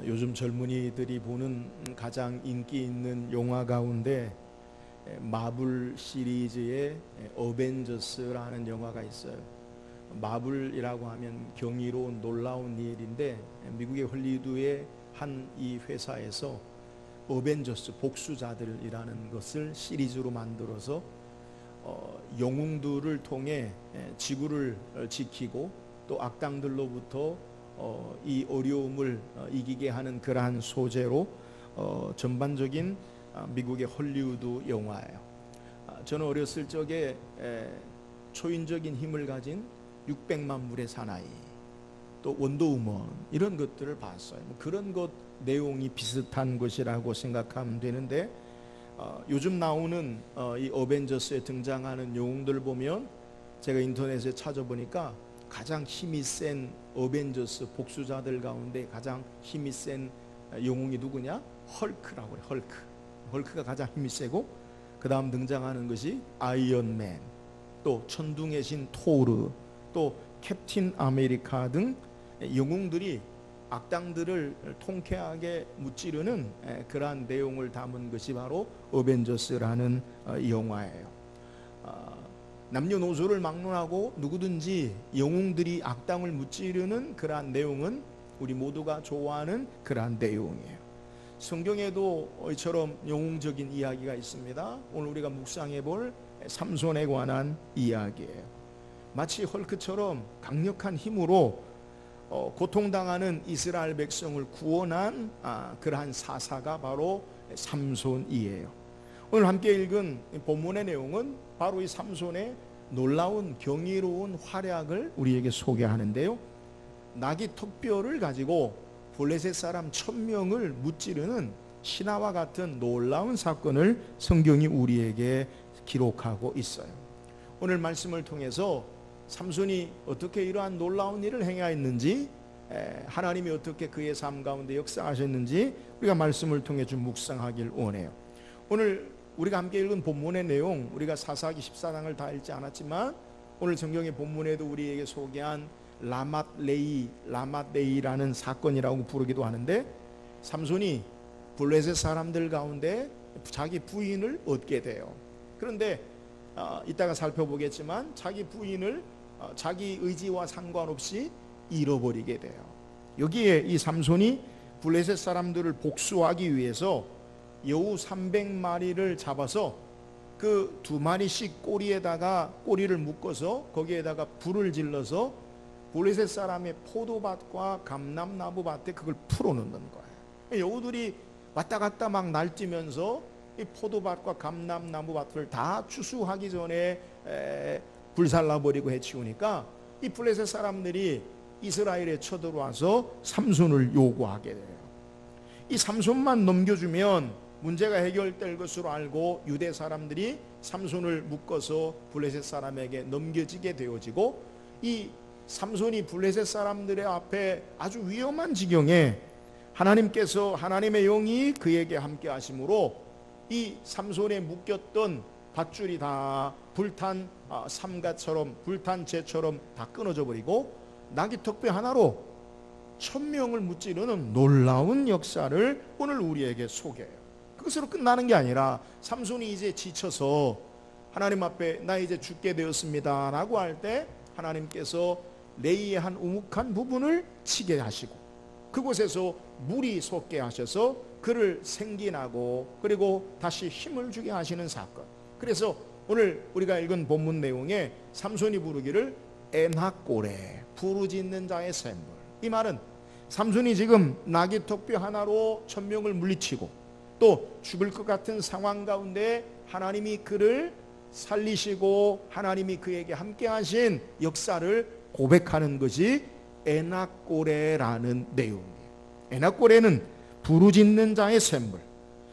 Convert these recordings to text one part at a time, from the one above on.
요즘 젊은이들이 보는 가장 인기 있는 영화 가운데 마블 시리즈의 어벤져스라는 영화가 있어요. 마블이라고 하면 경이로운 놀라운 일인데, 미국의 헐리우드의 한 이 회사에서 어벤져스 복수자들이라는 것을 시리즈로 만들어서 영웅들을 통해 지구를 지키고 또 악당들로부터 이 어려움을 이기게 하는 그러한 소재로 전반적인 미국의 헐리우드 영화예요. 저는 어렸을 적에 초인적인 힘을 가진 600만 불의 사나이, 또 원더우먼 이런 것들을 봤어요. 그런 것 내용이 비슷한 것이라고 생각하면 되는데, 요즘 나오는 이 어벤져스에 등장하는 영웅들 보면 제가 인터넷에 찾아보니까 가장 힘이 센 어벤져스 복수자들 가운데 가장 힘이 센 영웅이 누구냐? 헐크라고 해요. 헐크가 가장 힘이 세고, 그 다음 등장하는 것이 아이언맨, 또 천둥의 신 토르, 또 캡틴 아메리카 등 영웅들이 악당들을 통쾌하게 무찌르는 그러한 내용을 담은 것이 바로 어벤져스라는 영화예요. 남녀노소를 막론하고 누구든지 영웅들이 악당을 무찌르는 그러한 내용은 우리 모두가 좋아하는 그러한 내용이에요. 성경에도 이처럼 영웅적인 이야기가 있습니다. 오늘 우리가 묵상해 볼 삼손에 관한 이야기예요. 마치 헐크처럼 강력한 힘으로 고통당하는 이스라엘 백성을 구원한 그러한 사사가 바로 삼손이에요. 오늘 함께 읽은 본문의 내용은 바로 이 삼손의 놀라운 경이로운 활약을 우리에게 소개하는데요, 나귀 턱뼈를 가지고 블레셋 사람 1000명을 무찌르는 신화와 같은 놀라운 사건을 성경이 우리에게 기록하고 있어요. 오늘 말씀을 통해서 삼손이 어떻게 이러한 놀라운 일을 행하였는지, 하나님이 어떻게 그의 삶 가운데 역사하셨는지 우리가 말씀을 통해 좀 묵상하길 원해요. 오늘 우리가 함께 읽은 본문의 내용, 우리가 사사기 14장을 다 읽지 않았지만 오늘 성경의 본문에도 우리에게 소개한 라맛레이라는 사건이라고 부르기도 하는데, 삼손이 블레셋 사람들 가운데 자기 부인을 얻게 돼요. 그런데 이따가 살펴보겠지만 자기 부인을 자기 의지와 상관없이 잃어버리게 돼요. 여기에 이 삼손이 블레셋 사람들을 복수하기 위해서 여우 300마리를 잡아서 그 2마리씩 꼬리를 묶어서 거기에다가 불을 질러서 블레셋 사람의 포도밭과 감람나무 밭에 그걸 풀어놓는 거예요. 여우들이 왔다 갔다 막 날뛰면서 이 포도밭과 감람나무 밭을 다 추수하기 전에 불살라버리고 해치우니까 이 블레셋 사람들이 이스라엘에 쳐들어와서 삼손을 요구하게 돼요. 이 삼손만 넘겨주면 문제가 해결될 것으로 알고 유대 사람들이 삼손을 묶어서 블레셋 사람에게 넘겨지게 되어지고, 이 삼손이 블레셋 사람들의 앞에 아주 위험한 지경에 하나님께서, 하나님의 영이 그에게 함께 하심으로 이 삼손에 묶였던 밧줄이 다 불탄 삼가처럼, 불탄 재처럼 다 끊어져 버리고 나귀 턱뼈 하나로 1000명을 무찌르는 놀라운 역사를 오늘 우리에게 소개해요. 그것으로 끝나는 게 아니라 삼손이 이제 지쳐서 하나님 앞에 나 이제 죽게 되었습니다 라고 할 때 하나님께서 레이의 한 우묵한 부분을 치게 하시고 그곳에서 물이 솟게 하셔서 그를 생기나고 그리고 다시 힘을 주게 하시는 사건. 그래서 오늘 우리가 읽은 본문 내용에 삼손이 부르기를 에나꼬레, 부르짖는 자의 샘물. 이 말은 삼손이 지금 나귀 턱뼈 하나로 1000명을 물리치고 또 죽을 것 같은 상황 가운데 하나님이 그를 살리시고 하나님이 그에게 함께 하신 역사를 고백하는 것이 에나꼬레라는 내용이에요. 에나꼬레는 부르짖는 자의 샘물.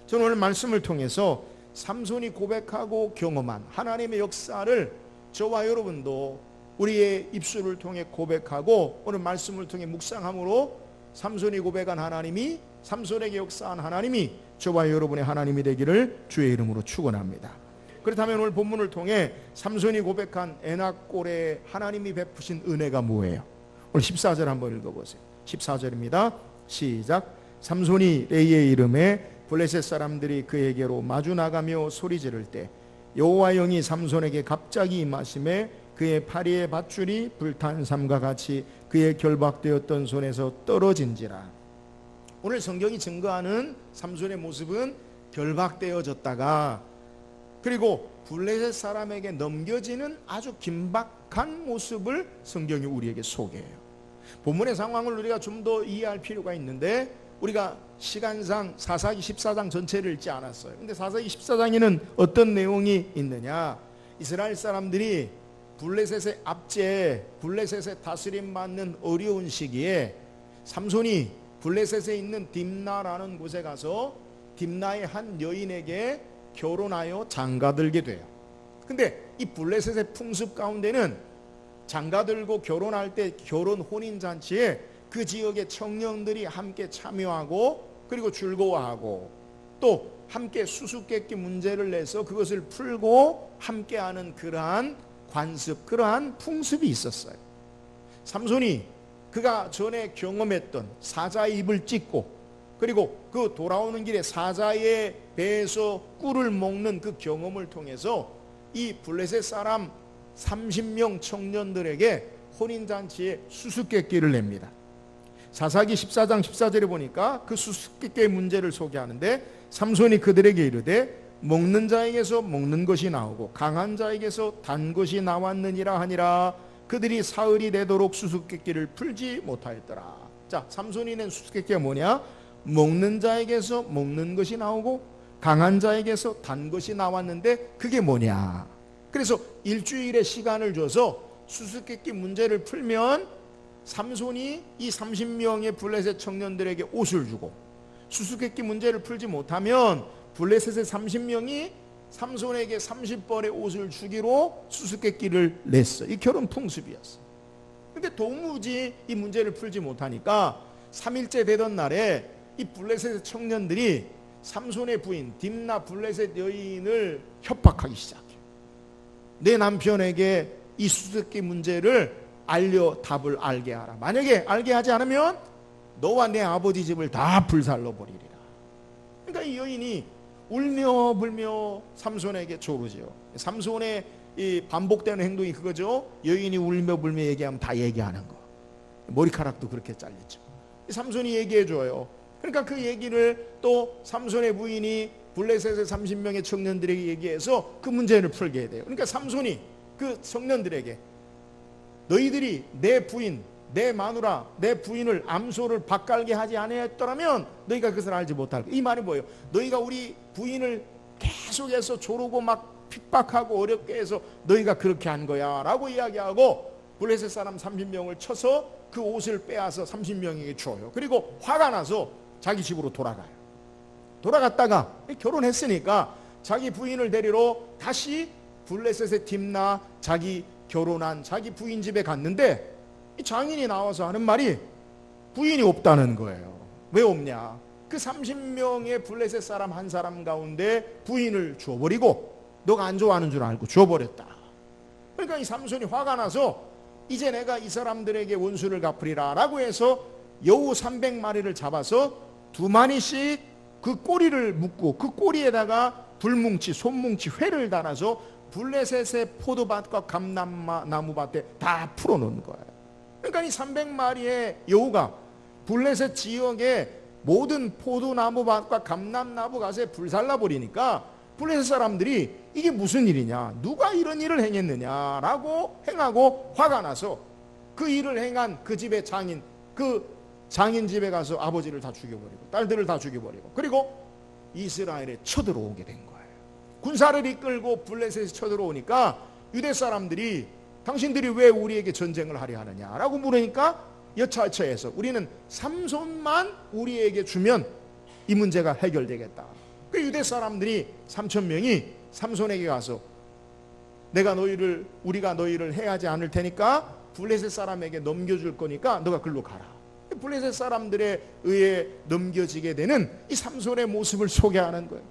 저는 오늘 말씀을 통해서 삼손이 고백하고 경험한 하나님의 역사를 저와 여러분도 우리의 입술을 통해 고백하고 오늘 말씀을 통해 묵상함으로 삼손이 고백한 하나님이, 삼손에게 역사한 하나님이 저와 여러분의 하나님이 되기를 주의 이름으로 축원합니다. 그렇다면 오늘 본문을 통해 삼손이 고백한 에나꼬레 하나님이 베푸신 은혜가 뭐예요? 오늘 14절 한번 읽어보세요. 14절입니다. 시작. 삼손이 레이의 이름에 블레셋 사람들이 그에게로 마주 나가며 소리 지를 때 여호와 영이 삼손에게 갑자기 임하심에 그의 파리의 밧줄이 불탄 삼과 같이 그의 결박되었던 손에서 떨어진지라. 오늘 성경이 증거하는 삼손의 모습은 결박되어졌다가 그리고 블레셋 사람에게 넘겨지는 아주 긴박한 모습을 성경이 우리에게 소개해요. 본문의 상황을 우리가 좀 더 이해할 필요가 있는데 우리가 시간상 사사기 14장 전체를 읽지 않았어요. 근데 사사기 14장에는 어떤 내용이 있느냐? 이스라엘 사람들이 블레셋의 압제, 블레셋의 다스림 받는 어려운 시기에 삼손이 블레셋에 있는 딥나라는 곳에 가서 딥나의 한 여인에게 결혼하여 장가들게 돼요. 근데 이 블레셋의 풍습 가운데는 장가들고 결혼할 때 결혼 혼인잔치에 그 지역의 청년들이 함께 참여하고 그리고 즐거워하고 또 함께 수수께끼 문제를 내서 그것을 풀고 함께하는 그러한 관습, 그러한 풍습이 있었어요. 삼손이 그가 전에 경험했던 사자의 입을 찢고 그리고 그 돌아오는 길에 사자의 배에서 꿀을 먹는 그 경험을 통해서 이 블레셋 사람 30명 청년들에게 혼인잔치에 수수께끼를 냅니다. 사사기 14장 14절에 보니까 그 수수께끼의 문제를 소개하는데 삼손이 그들에게 이르되 먹는 자에게서 먹는 것이 나오고 강한 자에게서 단 것이 나왔느니라 하니라. 그들이 사흘이 되도록 수수께끼를 풀지 못하였더라. 자, 삼손이 낸 수수께끼가 뭐냐? 먹는 자에게서 먹는 것이 나오고 강한 자에게서 단 것이 나왔는데 그게 뭐냐? 그래서 일주일의 시간을 줘서 수수께끼 문제를 풀면 삼손이 이 30명의 블레셋 청년들에게 옷을 주고 수수께끼 문제를 풀지 못하면 블레셋의 30명이 삼손에게 30벌의 옷을 주기로 수수께끼를 냈어. 이 결혼 풍습이었어. 근데 도무지 이 문제를 풀지 못하니까 3일째 되던 날에 이 블레셋의 청년들이 삼손의 부인 딥나 블레셋 여인을 협박하기 시작해요. 내 남편에게 이 수수께끼 문제를 알려 답을 알게 하라. 만약에 알게 하지 않으면 너와 내 아버지 집을 다 불살러 버리리라. 그러니까 이 여인이 울며 불며 삼손에게 조르죠. 삼손의 이 반복되는 행동이 그거죠. 여인이 울며 불며 얘기하면 다 얘기하는 거. 머리카락도 그렇게 잘렸죠. 삼손이 얘기해 줘요. 그러니까 그 얘기를 또 삼손의 부인이 블레셋의 30명의 청년들에게 얘기해서 그 문제를 풀게 돼요. 그러니까 삼손이 그 청년들에게 너희들이 내 부인, 내 마누라, 내 부인을 암소를 밭갈게 하지 아니했더라면 너희가 그것을 알지 못할 거야. 이 말이 뭐예요? 너희가 우리 부인을 계속해서 조르고 막 핍박하고 어렵게 해서 너희가 그렇게 한 거야 라고 이야기하고 블레셋 사람 30명을 쳐서 그 옷을 빼앗아 30명에게 줘요. 그리고 화가 나서 자기 집으로 돌아가요. 돌아갔다가 결혼했으니까 자기 부인을 데리러 다시 블레셋의 딥나 자기 결혼한 자기 부인 집에 갔는데 이 장인이 나와서 하는 말이 부인이 없다는 거예요. 왜 없냐? 그 30명의 블레셋 사람 한 사람 가운데 부인을 줘버리고 너가 안 좋아하는 줄 알고 줘버렸다. 그러니까 이 삼손이 화가 나서 이제 내가 이 사람들에게 원수를 갚으리라 라고 해서 여우 300마리를 잡아서 2마리씩 그 꼬리를 묶고 그 꼬리에다가 불뭉치, 손뭉치, 회를 달아서 블레셋의 포도밭과 감람나무밭에 다 풀어놓은 거예요. 그러니까 이 300마리의 여우가 블레셋 지역의 모든 포도나무밭과 감람나무밭에 불살라 버리니까 블레셋 사람들이 이게 무슨 일이냐, 누가 이런 일을 행했느냐라고 행하고 화가 나서 그 일을 행한 그 집의 장인, 그 장인 집에 가서 아버지를 다 죽여버리고 딸들을 다 죽여버리고 그리고 이스라엘에 쳐들어오게 된 거예요. 군사를 이끌고 블레셋에 쳐들어오니까 유대 사람들이 당신들이 왜 우리에게 전쟁을 하려 하느냐라고 물으니까 여차여차해서 우리는 삼손만 우리에게 주면 이 문제가 해결되겠다. 그 유대 사람들이 3,000명이 삼손에게 가서 우리가 너희를 해하지 않을 테니까 블레셋 사람에게 넘겨줄 거니까 너가 글로 가라. 블레셋 사람들에 의해 넘겨지게 되는 이 삼손의 모습을 소개하는 거예요.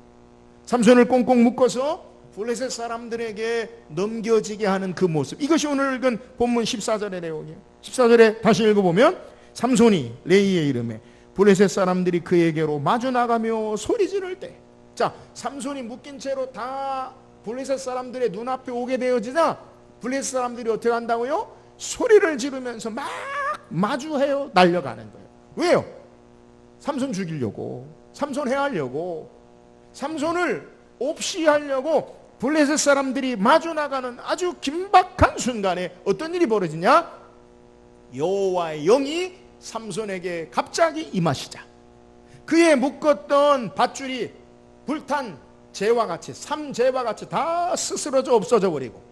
삼손을 꽁꽁 묶어서 블레셋 사람들에게 넘겨지게 하는 그 모습, 이것이 오늘 읽은 본문 14절의 내용이에요. 14절에 다시 읽어보면 삼손이 레이의 이름에 블레셋 사람들이 그에게로 마주 나가며 소리 지를 때, 자, 삼손이 묶인 채로 다 블레셋 사람들의 눈앞에 오게 되어지자 블레셋 사람들이 어떻게 한다고요? 소리를 지르면서 막 마주해요. 날려가는 거예요. 왜요? 삼손 죽이려고, 삼손 해하려고, 삼손을 없이하려고 블레셋 사람들이 마주 나가는 아주 긴박한 순간에 어떤 일이 벌어지냐? 여호와의 영이 삼손에게 갑자기 임하시자 그의 묶었던 밧줄이 불탄 재와 같이, 삼재와 같이 다 스스러져 없어져 버리고,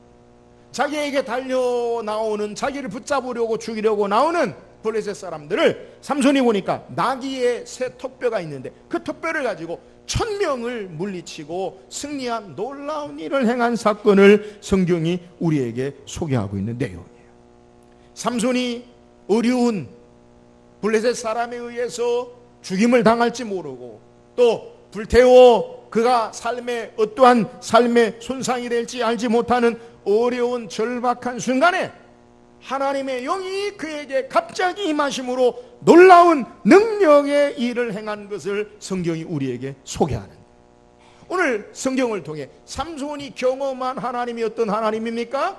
자기에게 달려 나오는, 자기를 붙잡으려고 죽이려고 나오는 블레셋 사람들을 삼손이 보니까 나귀의 새 턱뼈가 있는데 그 턱뼈를 가지고 1000명을 물리치고 승리한 놀라운 일을 행한 사건을 성경이 우리에게 소개하고 있는 내용이에요. 삼손이 어려운 블레셋 사람에 의해서 죽임을 당할지 모르고 또 불태워 그가 삶에 어떠한 삶의 손상이 될지 알지 못하는 어려운 절박한 순간에 하나님의 영이 그에게 갑자기 임하심으로 놀라운 능력의 일을 행한 것을 성경이 우리에게 소개하는 거예요. 오늘 성경을 통해 삼손이 경험한 하나님이 어떤 하나님입니까?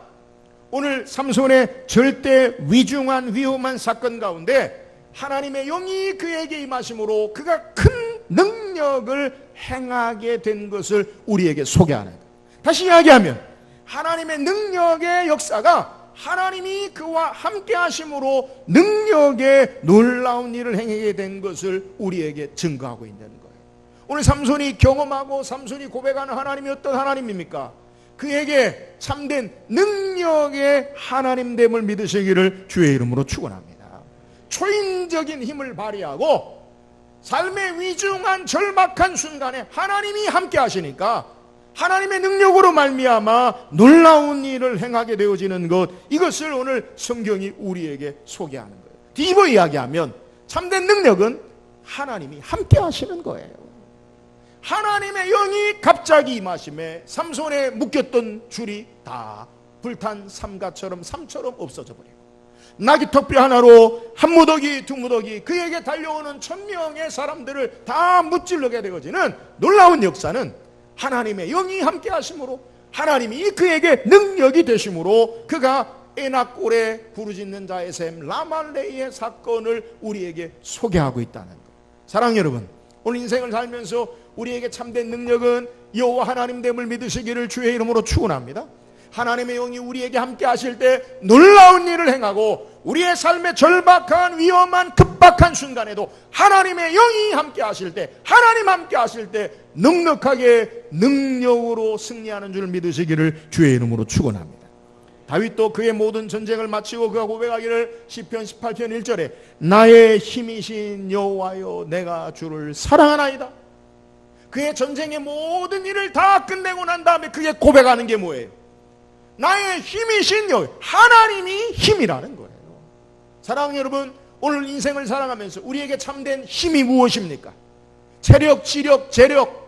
오늘 삼손의 절대 위중한 위험한 사건 가운데 하나님의 영이 그에게 임하심으로 그가 큰 능력을 행하게 된 것을 우리에게 소개하는 거예요. 다시 이야기하면 하나님의 능력의 역사가 하나님이 그와 함께 하심으로 능력의 놀라운 일을 행하게 된 것을 우리에게 증거하고 있는 거예요. 오늘 삼손이 경험하고 삼손이 고백하는 하나님이 어떤 하나님입니까? 그에게 참된 능력의 하나님됨을 믿으시기를 주의 이름으로 축원합니다. 초인적인 힘을 발휘하고 삶의 위중한 절박한 순간에 하나님이 함께 하시니까 하나님의 능력으로 말미암아 놀라운 일을 행하게 되어지는 것, 이것을 오늘 성경이 우리에게 소개하는 거예요. 뒤집어 이야기하면 참된 능력은 하나님이 함께 하시는 거예요. 하나님의 영이 갑자기 임하심에 삼손에 묶였던 줄이 다 불탄 삼가처럼 삼처럼 없어져 버리고 나귀 턱뼈 하나로 한 무더기 두 무더기 그에게 달려오는 1000명의 사람들을 다 무찔러게 되어지는 놀라운 역사는 하나님의 영이 함께 하심으로 하나님이 그에게 능력이 되심으로 그가 에낙골에 부르짖는 자의 셈 라말레이의 사건을 우리에게 소개하고 있다는 것. 사랑하는 여러분, 오늘 인생을 살면서 우리에게 참된 능력은 여호와 하나님됨을 믿으시기를 주의 이름으로 축원합니다. 하나님의 영이 우리에게 함께 하실 때 놀라운 일을 행하고 우리의 삶의 절박한 위험한 급박한 순간에도 하나님의 영이 함께 하실 때, 하나님 함께 하실 때 넉넉하게 능력으로 승리하는 줄 믿으시기를 주의 이름으로 축원합니다. 다윗도 그의 모든 전쟁을 마치고 그가 고백하기를 시편 18편 1절에 나의 힘이신 여호와여 내가 주를 사랑하나이다. 그의 전쟁의 모든 일을 다 끝내고 난 다음에 그게 고백하는 게 뭐예요? 나의 힘이신 여호와, 하나님이 힘이라는 거예요. 사랑하는 여러분, 오늘 인생을 살아가면서 우리에게 참된 힘이 무엇입니까? 체력, 지력, 재력,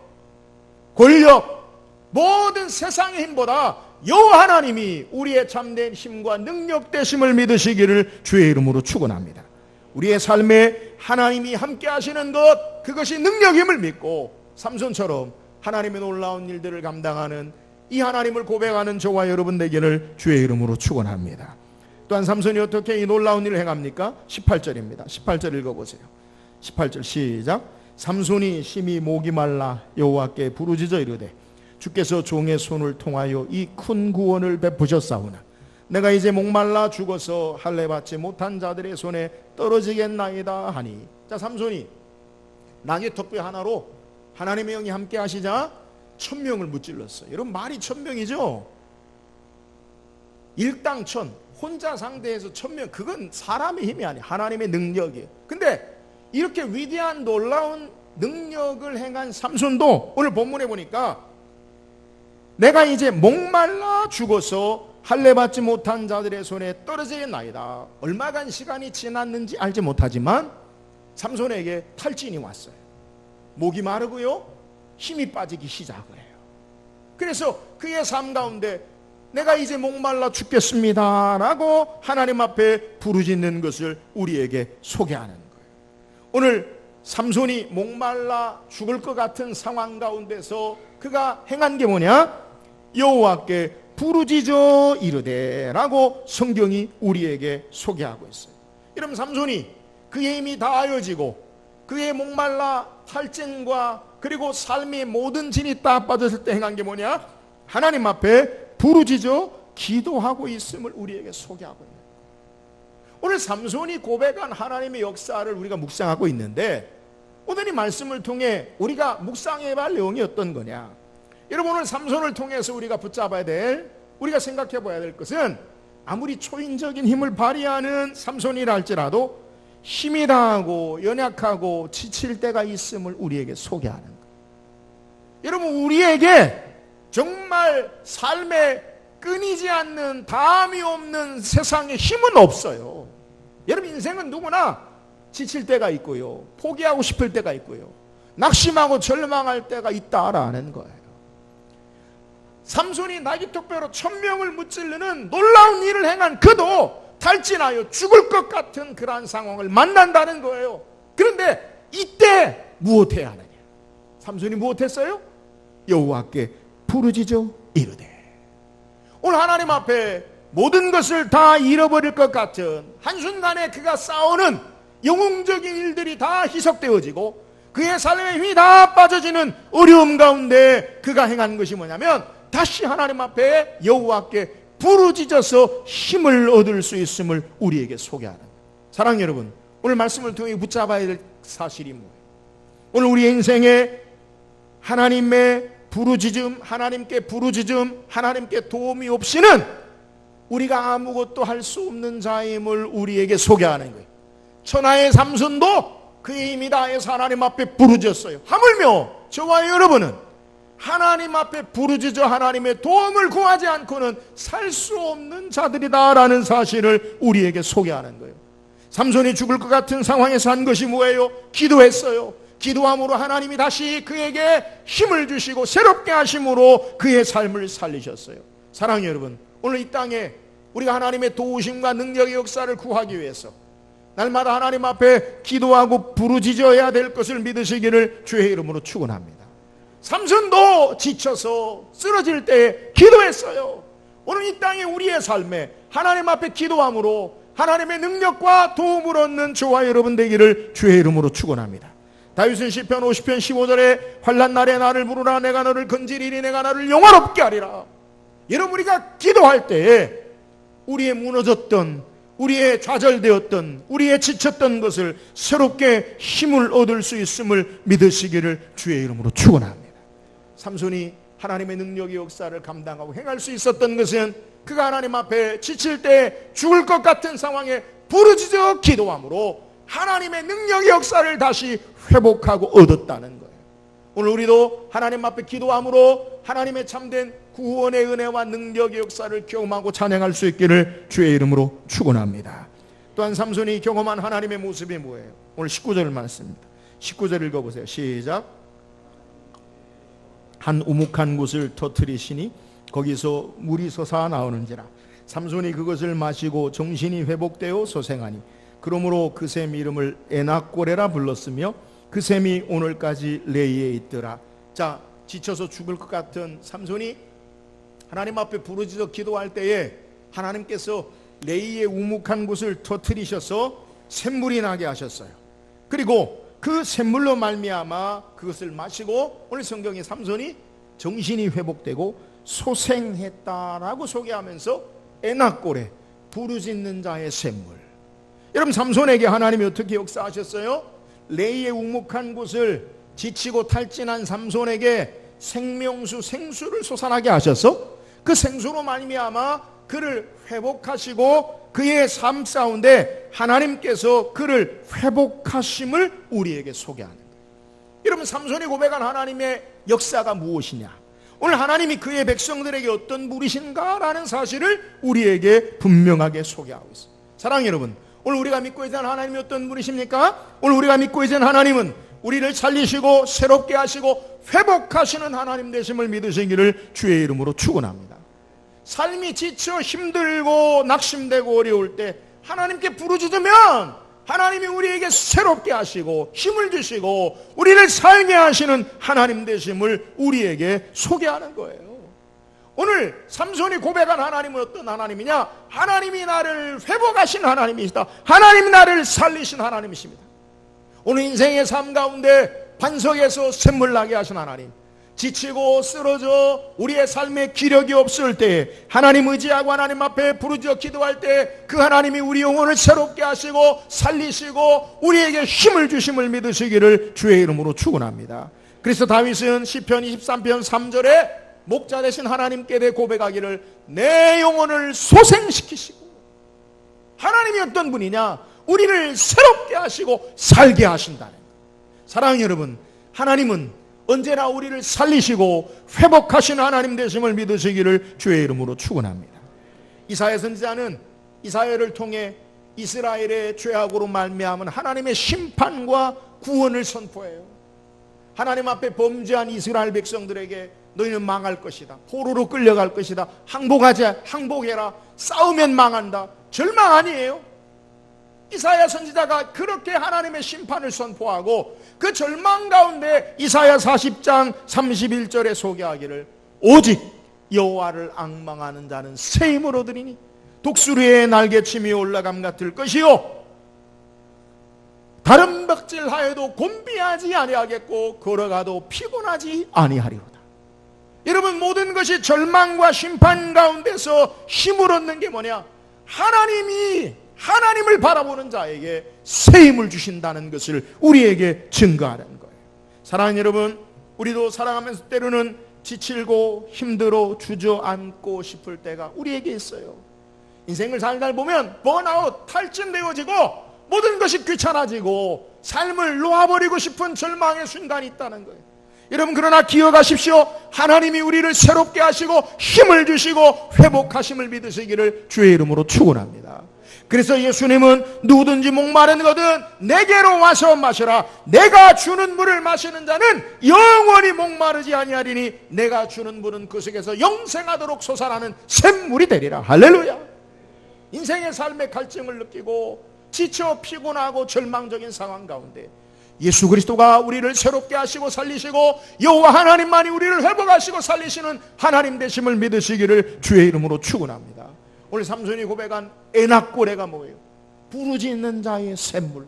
권력, 모든 세상의 힘보다 여호와 하나님이 우리의 참된 힘과 능력 되심을 믿으시기를 주의 이름으로 축원합니다. 우리의 삶에 하나님이 함께 하시는 것, 그것이 능력임을 믿고 삼손처럼 하나님의 놀라운 일들을 감당하는 이 하나님을 고백하는 저와 여러분 되기를 주의 이름으로 축원합니다. 또한 삼손이 어떻게 이 놀라운 일을 행합니까? 18절입니다. 18절 읽어보세요. 18절 시작. 삼손이 심히 목이 말라 여호와께 부르짖어 이르되 주께서 종의 손을 통하여 이 큰 구원을 베푸셨사오나 내가 이제 목말라 죽어서 할례 받지 못한 자들의 손에 떨어지겠나이다 하니. 자, 삼손이 나귀 턱뼈 하나로 하나님의 영이 함께 하시자 1000명을 무찔렀어요. 여러분, 말이 1000명이죠. 일당천, 혼자 상대해서 1000명, 그건 사람의 힘이 아니에요. 하나님의 능력이에요. 근데 이렇게 위대한 놀라운 능력을 행한 삼손도 오늘 본문에 보니까 내가 이제 목말라 죽어서 할례 받지 못한 자들의 손에 떨어지겠나이다. 얼마간 시간이 지났는지 알지 못하지만 삼손에게 탈진이 왔어요. 목이 마르고요, 힘이 빠지기 시작을 해요. 그래서 그의 삶 가운데 내가 이제 목말라 죽겠습니다 라고 하나님 앞에 부르짖는 것을 우리에게 소개하는 거예요. 오늘 삼손이 목말라 죽을 것 같은 상황 가운데서 그가 행한 게 뭐냐? 여호와께 부르짖어 이르되 라고 성경이 우리에게 소개하고 있어요. 여러분, 삼손이 그의 힘이 다하여지고 그의 목말라 탈증과 그리고 삶의 모든 진이 다 빠졌을 때 행한 게 뭐냐? 하나님 앞에 부르짖어 기도하고 있음을 우리에게 소개하고 있는 거예요. 오늘 삼손이 고백한 하나님의 역사를 우리가 묵상하고 있는데, 오늘 이 말씀을 통해 우리가 묵상해야 할 내용이 어떤 거냐? 여러분, 오늘 삼손을 통해서 우리가 붙잡아야 될, 우리가 생각해 봐야 될 것은, 아무리 초인적인 힘을 발휘하는 삼손이라 할지라도 힘이 다하고 연약하고 지칠 때가 있음을 우리에게 소개하는 거예요. 여러분, 우리에게 정말 삶에 끊이지 않는 다함이 없는 세상에 힘은 없어요. 여러분, 인생은 누구나 지칠 때가 있고요, 포기하고 싶을 때가 있고요, 낙심하고 절망할 때가 있다라는 거예요. 삼손이 나귀토뼈로 1000명을 무찌르는 놀라운 일을 행한 그도 탈진하여 죽을 것 같은 그러한 상황을 만난다는 거예요. 그런데 이때 무엇해야 하느냐? 삼손이 무엇했어요? 여호와께 부르짖어 이르되. 오늘 하나님 앞에 모든 것을 다 잃어버릴 것 같은 한순간에 그가 싸우는 영웅적인 일들이 다 희석되어지고 그의 삶의 힘이 다 빠져지는 어려움 가운데 그가 행한 것이 뭐냐면, 다시 하나님 앞에 여호와께 부르짖어서 힘을 얻을 수 있음을 우리에게 소개하는 거예요. 사랑하는 여러분, 오늘 말씀을 통해 붙잡아야 될 사실이 뭐예요? 오늘 우리의 인생에 하나님의 부르짖음, 하나님께 부르짖음, 하나님께 도움이 없이는 우리가 아무것도 할 수 없는 자임을 우리에게 소개하는 거예요. 천하의 삼손도 그의 힘이 다해서 하나님 앞에 부르짖었어요. 하물며 저와 여러분은 하나님 앞에 부르짖어 하나님의 도움을 구하지 않고는 살 수 없는 자들이다라는 사실을 우리에게 소개하는 거예요. 삼손이 죽을 것 같은 상황에서 한 것이 뭐예요? 기도했어요. 기도함으로 하나님이 다시 그에게 힘을 주시고 새롭게 하심으로 그의 삶을 살리셨어요. 사랑하는 여러분, 오늘 이 땅에 우리가 하나님의 도우심과 능력의 역사를 구하기 위해서 날마다 하나님 앞에 기도하고 부르짖어야 될 것을 믿으시기를 주의 이름으로 축원합니다. 삼손도 지쳐서 쓰러질 때 기도했어요. 오늘 이 땅에 우리의 삶에 하나님 앞에 기도함으로 하나님의 능력과 도움을 얻는 저와 여러분 되기를 주의 이름으로 축원합니다. 다윗은 시편 50편 15절에 환난 날에 나를 부르라, 내가 너를 건지리니 내가 나를 영화롭게 하리라. 여러분, 우리가 기도할 때에 우리의 무너졌던, 우리의 좌절되었던, 우리의 지쳤던 것을 새롭게 힘을 얻을 수 있음을 믿으시기를 주의 이름으로 축원합니다. 삼손이 하나님의 능력의 역사를 감당하고 행할 수 있었던 것은 그가 하나님 앞에 지칠 때 죽을 것 같은 상황에 부르짖어 기도함으로 하나님의 능력의 역사를 다시 회복하고 얻었다는 거예요. 오늘 우리도 하나님 앞에 기도함으로 하나님의 참된 구원의 은혜와 능력의 역사를 경험하고 찬양할 수 있기를 주의 이름으로 축원합니다. 또한 삼손이 경험한 하나님의 모습이 뭐예요? 오늘 19절 말씀입니다. 19절 읽어보세요. 시작. 한 우묵한 곳을 터뜨리시니 거기서 물이 솟아 나오는지라. 삼손이 그것을 마시고 정신이 회복되어 소생하니 그러므로 그 샘 이름을 에낙고레라 불렀으며 그 샘이 오늘까지 레이에 있더라. 자, 지쳐서 죽을 것 같은 삼손이 하나님 앞에 부르짖어 기도할 때에 하나님께서 레이의 우묵한 곳을 터뜨리셔서 샘물이 나게 하셨어요. 그리고 그 샘물로 말미암아 그것을 마시고 오늘 성경에 삼손이 정신이 회복되고 소생했다라고 소개하면서 에낙고레, 부르짖는 자의 샘물. 여러분, 삼손에게 하나님이 어떻게 역사하셨어요? 레이의 우묵한 곳을 지치고 탈진한 삼손에게 생명수, 생수를 솟아나게 하셔서 그 생수로 말미암아 그를 회복하시고 그의 삶 가운데 하나님께서 그를 회복하심을 우리에게 소개하는 거예요. 여러분, 삼손이 고백한 하나님의 역사가 무엇이냐? 오늘 하나님이 그의 백성들에게 어떤 분이신가라는 사실을 우리에게 분명하게 소개하고 있습니다. 사랑하는 여러분, 오늘 우리가 믿고 있는 하나님이 어떤 분이십니까? 오늘 우리가 믿고 있는 하나님은 우리를 살리시고 새롭게 하시고 회복하시는 하나님 되심을 믿으시기를 주의 이름으로 축원합니다. 삶이 지쳐 힘들고 낙심되고 어려울 때 하나님께 부르짖으면 하나님이 우리에게 새롭게 하시고 힘을 주시고 우리를 살게 하시는 하나님 되심을 우리에게 소개하는 거예요. 오늘 삼손이 고백한 하나님은 어떤 하나님이냐? 하나님이 나를 회복하신 하나님이시다. 하나님이 나를 살리신 하나님이십니다. 오늘 인생의 삶 가운데 반석에서 샘물 나게 하신 하나님, 지치고 쓰러져 우리의 삶에 기력이 없을 때 하나님 의지하고 하나님 앞에 부르짖어 기도할 때 그 하나님이 우리 영혼을 새롭게 하시고 살리시고 우리에게 힘을 주심을 믿으시기를 주의 이름으로 축원합니다. 그래서 다윗은 시편 23편 3절에 목자 되신 하나님께 대해 고백하기를 내 영혼을 소생시키시고, 하나님이 어떤 분이냐? 우리를 새롭게 하시고 살게 하신다는 거예요. 사랑하는 여러분, 하나님은 언제나 우리를 살리시고 회복하시는 하나님 되심을 믿으시기를 주의 이름으로 축원합니다. 이사야 선지자는 이사야를 통해 이스라엘의 죄악으로 말미암은 하나님의 심판과 구원을 선포해요. 하나님 앞에 범죄한 이스라엘 백성들에게 너희는 망할 것이다, 포로로 끌려갈 것이다, 항복해라, 싸우면 망한다, 절망 아니에요? 이사야 선지자가 그렇게 하나님의 심판을 선포하고 그 절망 가운데 이사야 40장 31절에 소개하기를 오직 여호와를 앙망하는 자는 새 힘을 얻으리니 독수리의 날개침이 올라감 같을 것이요 다른 벽질하여도 곤비하지 아니하겠고 걸어가도 피곤하지 아니하리로다. 여러분, 모든 것이 절망과 심판 가운데서 힘을 얻는 게 뭐냐? 하나님을 바라보는 자에게 새 힘을 주신다는 것을 우리에게 증거하는 거예요. 사랑하는 여러분, 우리도 살아가면서 때로는 지치고 힘들어 주저앉고 싶을 때가 우리에게 있어요. 인생을 살다 보면 번아웃, 탈진되어지고 모든 것이 귀찮아지고 삶을 놓아버리고 싶은 절망의 순간이 있다는 거예요. 여러분, 그러나 기억하십시오. 하나님이 우리를 새롭게 하시고 힘을 주시고 회복하심을 믿으시기를 주의 이름으로 축원합니다. 그래서 예수님은 누구든지 목마르거든 내게로 와서 마시라. 내가 주는 물을 마시는 자는 영원히 목마르지 아니하리니 내가 주는 물은 그 속에서 영생하도록 솟아나는 샘물이 되리라. 할렐루야. 인생의 삶의 갈증을 느끼고 지쳐 피곤하고 절망적인 상황 가운데 예수 그리스도가 우리를 새롭게 하시고 살리시고 여호와 하나님만이 우리를 회복하시고 살리시는 하나님 되심을 믿으시기를 주의 이름으로 축원합니다. 오늘 삼손이 고백한 에낙고레가 뭐예요? 부르짖는 자의 샘물.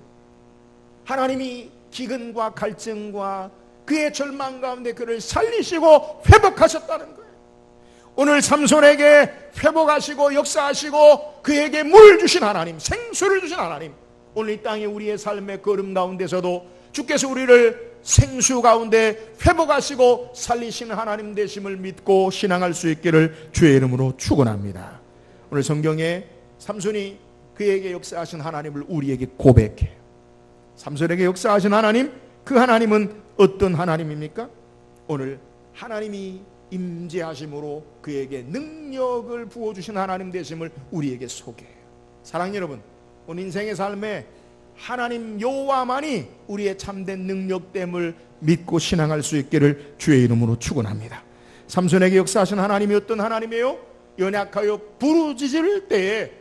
하나님이 기근과 갈증과 그의 절망 가운데 그를 살리시고 회복하셨다는 거예요. 오늘 삼손에게 회복하시고 역사하시고 그에게 물 주신 하나님, 생수를 주신 하나님, 오늘 이 땅에 우리의 삶의 걸음 가운데서도 주께서 우리를 생수 가운데 회복하시고 살리시는 하나님 되심을 믿고 신앙할 수 있기를 주의 이름으로 축원합니다. 오늘 성경에 삼손이 그에게 역사하신 하나님을 우리에게 고백해요. 삼손에게 역사하신 하나님, 그 하나님은 어떤 하나님입니까? 오늘 하나님이 임재하심으로 그에게 능력을 부어주신 하나님 되심을 우리에게 소개해요. 사랑하는 여러분, 오늘 인생의 삶에 하나님 여호와만이 우리의 참된 능력됨을 믿고 신앙할 수 있기를 주의 이름으로 축원합니다. 삼손에게 역사하신 하나님이 어떤 하나님이에요? 연약하여 부르짖을 때에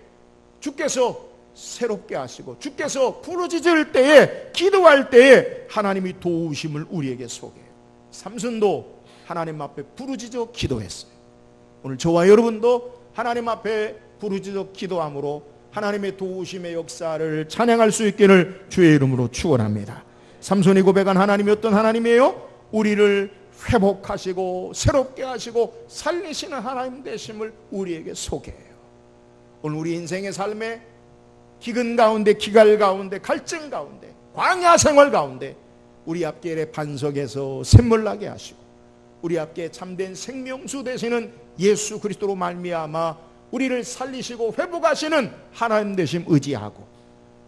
주께서 새롭게 하시고 주께서 부르짖을 때에 기도할 때에 하나님이 도우심을 우리에게 소개해요. 삼손도 하나님 앞에 부르짖어 기도했어요. 오늘 저와 여러분도 하나님 앞에 부르짖어 기도함으로 하나님의 도우심의 역사를 찬양할 수 있기를 주의 이름으로 축원합니다. 삼손이 고백한 하나님이 어떤 하나님이에요? 우리를 회복하시고 새롭게 하시고 살리시는 하나님 되심을 우리에게 소개해요. 오늘 우리 인생의 삶에 기근 가운데, 기갈 가운데, 갈증 가운데, 광야 생활 가운데 우리 앞길의 반석에서 샘물 나게 하시고 우리 앞에 참된 생명수 되시는 예수 그리스도로 말미암아 우리를 살리시고 회복하시는 하나님 되심 의지하고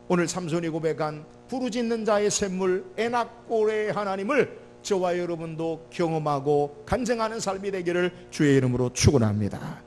오늘 삼손이 고백한 부르짖는 자의 샘물 에낙고레의 하나님을 저와 여러분도 경험하고 간증하는 삶이 되기를 주의 이름으로 축원합니다.